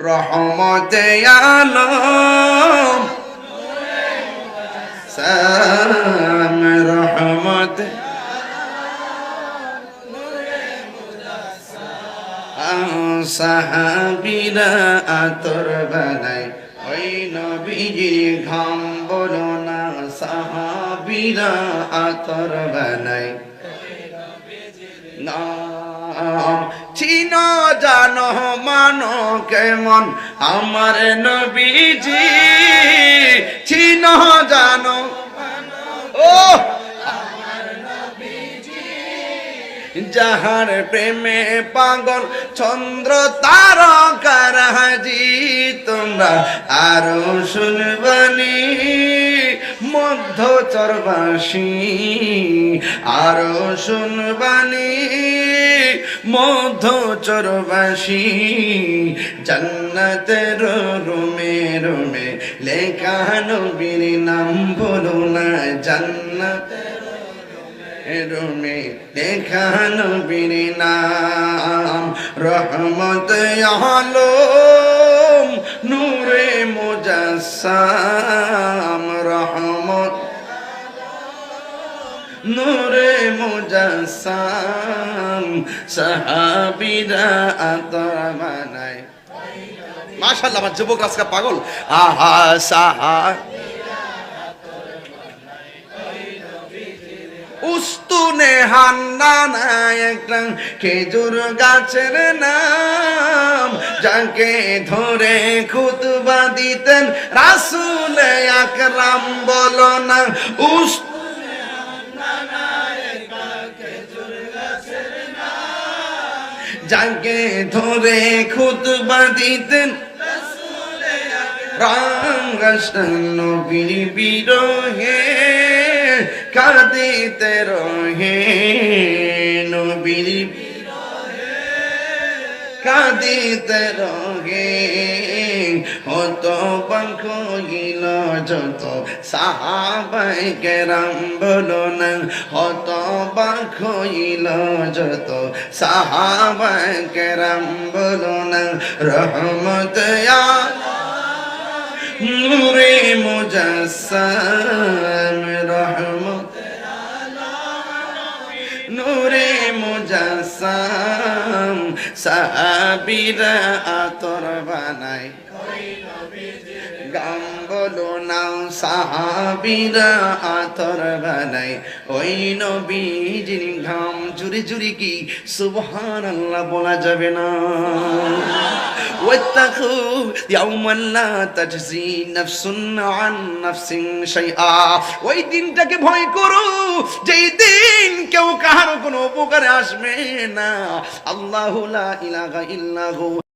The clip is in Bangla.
রহমতে আলম সালাম রহমতে সাহাবীরা আতর বানায় ওই নবীজির ঘাম বলো না সাহাবীরা আতর বানায় নাম চিনো জানো মানো কেমন আমার নবীজি চিনো জানো ও যাহার প্রেমে পাগল চন্দ্র তারকারাজি তোমরা আরো শুনবানি মধ্য চরবাসী আরো শুনবানি মধ্য চরবাসী জান্নাতের রুমে রুমে লেখা নবীর নাম বলো না জান্নাতের রুমে লেখা নবীর নাম রহমত আলম নূরে মুজাসসাম রহমত নূরে মুজাসসাম সাহাবীরা আতর বানায় মাশাআল্লাহ আমার যুবক আজকে পাগল আহা সাহা উস্তুনে হান্নানা একটা খেজুর গাছের নাম যাকে ধরে খুতবা দিতেন রাসূল আকরাম বলো না উস্তুনে হান্নানা একটা খেজুর গাছের নাম যাকে ধরে খুতবা দিতেন রাসূল আকরাম নবীর বিরহে কাঁদিতে রহে নবীর বিরহে কাঁদিতে রহে হত বাক হইল যত সাহাবায়ে কেরাম বলো না হত বাক হইল যত সাহাবায়ে কেরাম বলো না রহমত নূরে মুজাসসাম রহমত নূরে মুজাসসাম সাহাবীরা আতর বানায় গাম বলো না সাহাবীরা আতর বানায় ওই নবীজির ঘাম জুরি জুরি কি সুবহানাল্লাহ বলা যাবে না واتقوا يوما لا تجزي نفس عن نفس شيئا ওই দিনটাকে ভয় করো যেই দিন কেউ কারো কোনো উপকারে আসবে না আল্লাহু লা ইলাহা ইল্লাহু